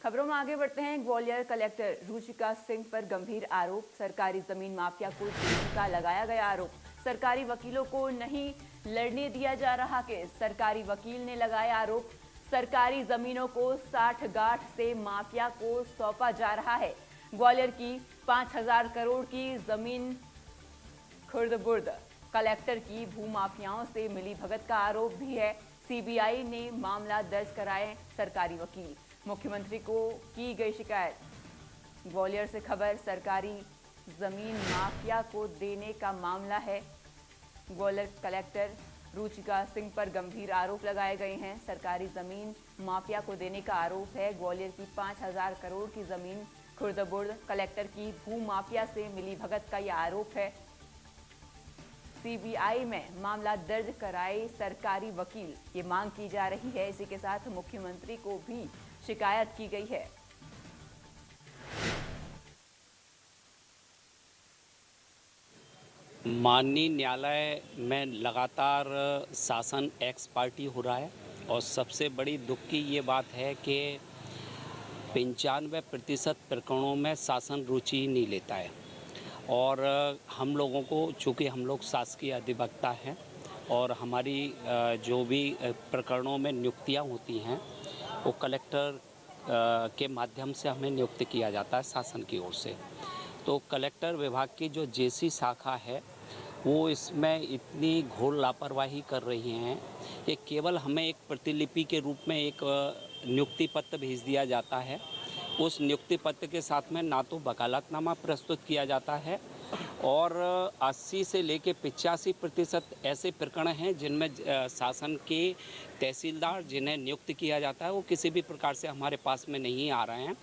खबरों में आगे बढ़ते हैं। ग्वालियर कलेक्टर रुचिका सिंह पर गंभीर आरोप। सरकारी जमीन माफिया को देने का लगाया गया आरोप। सरकारी वकीलों को नहीं लड़ने दिया जा रहा केस। सरकारी वकील ने लगाया आरोप। सरकारी जमीनों को 60 से माफिया को सौंपा जा रहा है। ग्वालियर की 5000 करोड़ की जमीन खुर्द-बुर्द। कलेक्टर की भूमाफियाओं से मिलीभगत का आरोप भी है। सीबीआई ने मामला दर्ज कराए सरकारी वकील। मुख्यमंत्री को की गई शिकायत। ग्वालियर से खबर, सरकारी जमीन माफिया को देने का मामला है। ग्वालियर कलेक्टर रुचिका सिंह पर गंभीर आरोप लगाए गए हैं। सरकारी जमीन माफिया को देने का आरोप है। ग्वालियर की 5000 करोड़ की जमीन खुर्द-बुर्द। कलेक्टर की भूमाफिया से मिलीभगत का यह आरोप है। सीबीआई में मामला दर्ज कराए सरकारी वकील, ये मांग की जा रही है। इसी के साथ मुख्यमंत्री को भी शिकायत की गई है। माननीय न्यायालय में लगातार शासन एक्स पार्टी हो रहा है और सबसे बड़ी दुख की ये बात है कि 95% प्रकरणों में शासन रुचि नहीं लेता है और हम लोगों को, चूँकि हम लोग शासकीय अधिवक्ता हैं और हमारी जो भी प्रकरणों में नियुक्तियां होती हैं वो कलेक्टर के माध्यम से हमें नियुक्त किया जाता है शासन की ओर से। तो कलेक्टर विभाग की जो जेसी शाखा है वो इसमें इतनी घोर लापरवाही कर रही हैं कि केवल हमें एक प्रतिलिपि के रूप में एक नियुक्ति पत्र भेज दिया जाता है। उस नियुक्ति पत्र के साथ में ना तो वकालतनामा प्रस्तुत किया जाता है और 80 से लेकर 85% ऐसे प्रकरण हैं जिनमें शासन के तहसीलदार जिन्हें नियुक्त किया जाता है वो किसी भी प्रकार से हमारे पास में नहीं आ रहे हैं।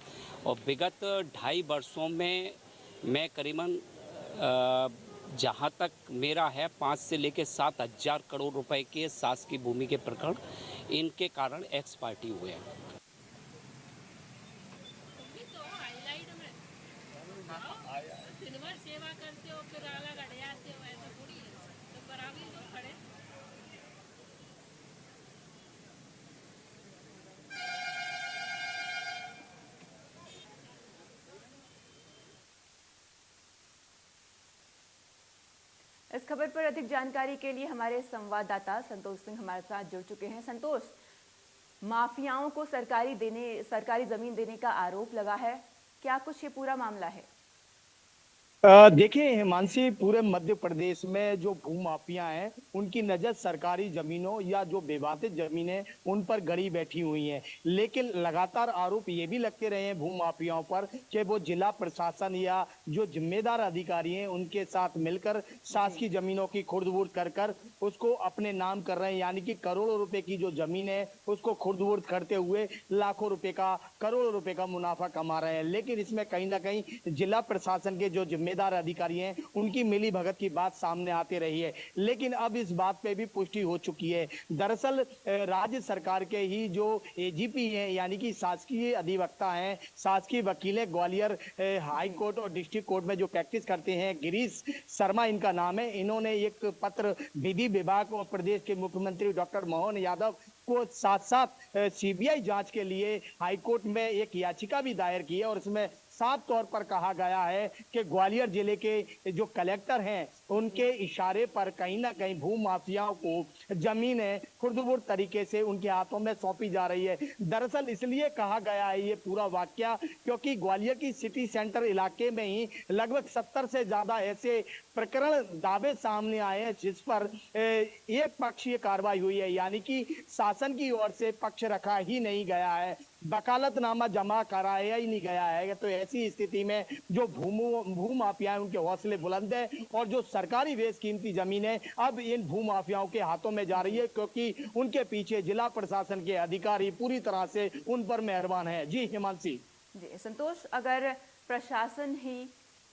और विगत 2.5 वर्षों में मैं करीबन जहाँ तक मेरा है 5 से लेकर 7,000 करोड़ रुपए के शासकीय भूमि के प्रकरण इनके कारण एक्स पार्टी हुए हैं। सेवा करते हो फिर अलग हट जाते हो, ऐसा थोड़ी है। तो बराबरी तो खड़े। इस खबर पर अधिक जानकारी के लिए हमारे संवाददाता संतोष सिंह हमारे साथ जुड़ चुके हैं। संतोष, माफियाओं को सरकारी जमीन देने का आरोप लगा है, क्या कुछ ये पूरा मामला है? देखिए हिमांशी, पूरे मध्य प्रदेश में जो भूमाफिया हैं उनकी नजर सरकारी जमीनों या जो विवादित जमीनें उन पर गड़ी बैठी हुई हैं, लेकिन लगातार आरोप ये भी लगते रहे हैं भूमाफियाओं पर कि वो जिला प्रशासन या जो जिम्मेदार अधिकारी हैं उनके साथ मिलकर शासकीय जमीनों की खुर्द-बुर्द कर कर उसको अपने नाम कर रहे हैं। यानी कि करोड़ों रुपए की जो जमीन है उसको खुर्द-बुर्द करते हुए लाखों रुपए का, करोड़ों रुपए का मुनाफा कमा रहे हैं। लेकिन इसमें कहीं ना कहीं जिला प्रशासन के जो जिम्मेदार अधिकारी हैं उनकी मिली भगत की बात सामने आती रही है। लेकिन अब इस बात पे भी पुष्टि हो चुकी है। दरअसल राज्य सरकार के ही जो एजीपी हैं, यानी कि शासकीय अधिवक्ता हैं, शासकीय वकील हैं, ग्वालियर हाई कोर्ट और डिस्ट्रिक्ट कोर्ट में जो प्रैक्टिस करते हैं, गिरीश शर्मा इनका नाम है। इन्होंने एक पत्र विधि विभाग और प्रदेश के मुख्यमंत्री डॉक्टर मोहन यादव को साथ साथ सीबीआई जांच के लिए हाईकोर्ट में एक याचिका भी दायर की है और इसमें साफ तौर पर कहा गया है कि ग्वालियर जिले के जो कलेक्टर हैं उनके इशारे पर कहीं ना कहीं भूमाफियाओं को जमीनें खुर्द-बुर्द तरीके से उनके हाथों में सौंपी जा रही है। दरअसल इसलिए कहा गया है ये पूरा वाकया क्योंकि ग्वालियर की सिटी सेंटर इलाके में ही लगभग 70 से ज्यादा ऐसे प्रकरण दावे सामने आए हैं जिस पर एक पक्षीय कार्रवाई हुई है, यानी कि शासन की ओर से पक्ष रखा ही नहीं गया है, वकालतनामा जमा कराया ही नहीं गया है। तो ऐसी स्थिति में जो भूमाफिया उनके हौसले बुलंद है और जो सरकारी बेशकीमती जमीनें अब इन भूमाफियाओं के हाथों में जा रही है क्योंकि उनके पीछे जिला प्रशासन के अधिकारी पूरी तरह से उन पर मेहरबान है। जी हिमांशी। जी संतोष, अगर प्रशासन ही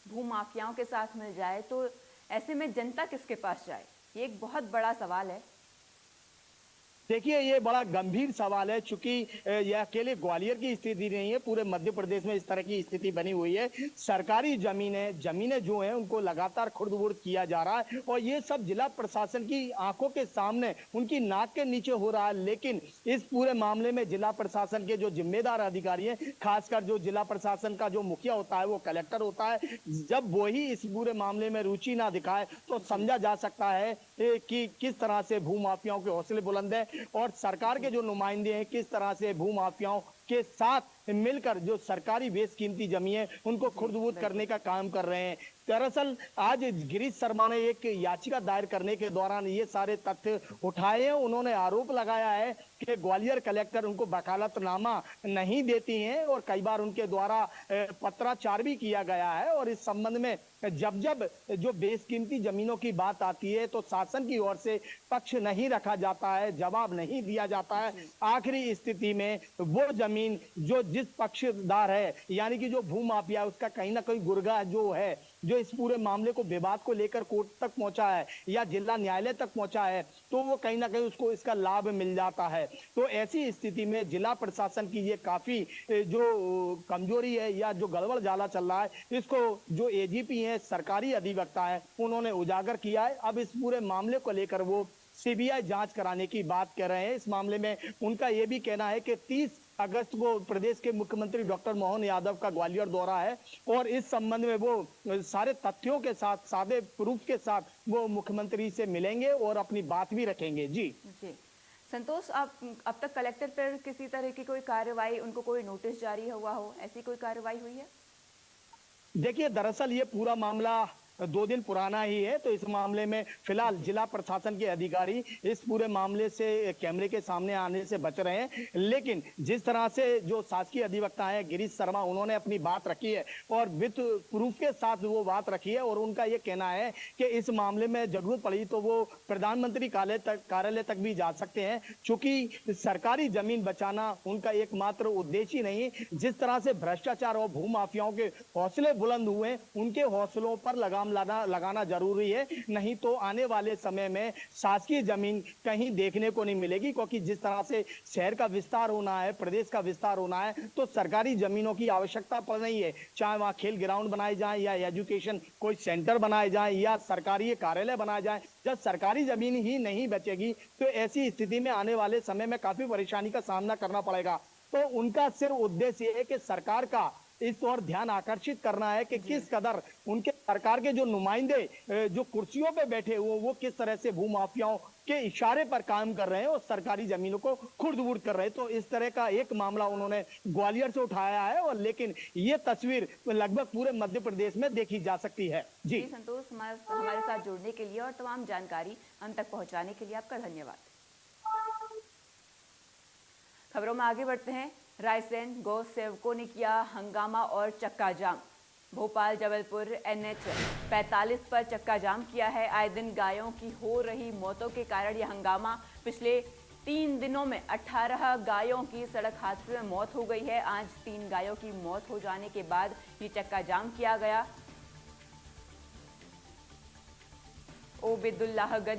भूमाफियाओं के साथ मिल जाए तो ऐसे में जनता किसके पास जाए, ये एक बहुत बड़ा सवाल है। देखिए, ये बड़ा गंभीर सवाल है, चूंकि ये अकेले ग्वालियर की स्थिति नहीं है, पूरे मध्य प्रदेश में इस तरह की स्थिति बनी हुई है। सरकारी जमीनें जो हैं उनको लगातार खुर्द-बुर्द किया जा रहा है और ये सब जिला प्रशासन की आंखों के सामने, उनकी नाक के नीचे हो रहा है। लेकिन इस पूरे मामले में जिला प्रशासन के जो जिम्मेदार अधिकारी हैं, खासकर जो जिला प्रशासन का जो मुखिया होता है, वो कलेक्टर होता है, जब वो ही इस पूरे मामले में रुचि ना दिखाए तो समझा जा सकता है कि किस तरह से भूमाफियाओं के हौसले बुलंद है और सरकार के जो नुमाइंदे हैं किस तरह से भूमाफियाओं के साथ मिलकर जो सरकारी बेशकीमती जमीन है उनको खुर्द-बुर्द करने का काम कर रहे हैं। दरअसल आज गिरीश शर्मा ने एक याचिका दायर करने के दौरान ये सारे तथ्य उठाए हैं। उन्होंने आरोप लगाया है कि ग्वालियर कलेक्टर उनको वकालतनामा नहीं देती हैं और कई बार उनके द्वारा पत्राचार भी किया गया है और इस संबंध में जब जब जो बेशकीमती जमीनों की बात आती है तो शासन की ओर से पक्ष नहीं रखा जाता है, जवाब नहीं दिया जाता है। आखिरी स्थिति में वो जमीन जो जिस पक्षदार है यानी कि जो भूमाफिया उसका कहीं ना कहीं गुर्गा जो है, जो इस पूरे मामले को विवाद को लेकर कोर्ट तक पहुंचा है या जिला न्यायालय तक पहुंचा है, तो वो कहीं ना कहीं उसको इसका लाभ मिल जाता है। तो ऐसी स्थिति में जिला प्रशासन की ये काफी जो कमजोरी है या जो गड़बड़ जाला चल रहा है, इसको जो एजीपी है, सरकारी अधिवक्ता है, उन्होंने उजागर किया है। अब इस पूरे मामले को लेकर वो सीबीआई जांच कराने की बात कर रहे हैं। इस मामले में उनका ये भी कहना है कि 30 अगस्त को प्रदेश के मुख्यमंत्री डॉक्टर मोहन यादव का ग्वालियर दौरा है और इस संबंध में वो सारे तथ्यों के साथ, सादे प्रूफ के साथ वो मुख्यमंत्री से मिलेंगे और अपनी बात भी रखेंगे। जी संतोष, आप अब तक कलेक्टर पर किसी तरह की कोई कार्रवाई, उनको कोई नोटिस जारी हुआ हो, ऐसी कोई कार्रवाई हुई है? देखिए, दरअसल ये पूरा मामला 2 दिन पुराना ही है, तो इस मामले में फिलहाल जिला प्रशासन के अधिकारी इस पूरे मामले से कैमरे के सामने आने से बच रहे हैं। लेकिन जिस तरह से जो शासकीय अधिवक्ता है गिरीश शर्मा, उन्होंने अपनी बात रखी है और विद प्रूफ के साथ वो बात रखी है और उनका ये कहना है कि इस मामले में जरूरत पड़ी तो वो प्रधानमंत्री कार्यालय तक भी जा सकते हैं, चूंकि सरकारी जमीन बचाना उनका एकमात्र उद्देश्य ही नहीं। जिस तरह से भ्रष्टाचार और भूमाफियाओं के हौसले बुलंद हुए, उनके हौसलों पर लगाना जरूरी है, नहीं तो आने वाले समय में शासकीय जमीन कहीं देखने को नहीं मिलेगी। क्योंकि जिस तरह से शहर का विस्तार होना है, प्रदेश का विस्तार होना है, तो सरकारी जमीनों की आवश्यकता पड़ रही है, चाहे वहां खेल ग्राउंड बनाए जाए या एजुकेशन कोई सेंटर बनाए जाए या सरकारी कार्यालय बनाए जाए। जब सरकारी जमीन ही नहीं बचेगी तो ऐसी स्थिति में आने वाले समय में काफी परेशानी का सामना करना पड़ेगा। तो उनका सिर्फ उद्देश्य ये है कि सरकार का इस ओर ध्यान आकर्षित करना है कि किस कदर उनके सरकार के जो नुमाइंदे जो कुर्सियों पे बैठे हुए वो किस तरह से भूमाफियाओं के इशारे पर काम कर रहे हैं और सरकारी जमीनों को खुर्द-बुर्द कर रहे हैं। तो इस तरह का एक मामला उन्होंने ग्वालियर से उठाया है और लेकिन ये तस्वीर लगभग पूरे मध्य प्रदेश में देखी जा सकती है। जी संतोष, हमारे साथ जुड़ने के लिए और तमाम जानकारी हम तक पहुंचाने के लिए आपका धन्यवाद। खबरों में आगे बढ़ते हैं। रायसेन गौ सेवकों ने किया हंगामा और चक्का जाम। भोपाल जबलपुर NH 45 पर चक्का जाम किया है। आए दिन गायों की हो रही मौतों के कारण यह हंगामा। पिछले 3 दिनों में 18 गायों की सड़क हादसे में मौत हो गई है। आज 3 गायों की मौत हो जाने के बाद ये चक्का जाम किया गया। ओबेदुल्लाहगंज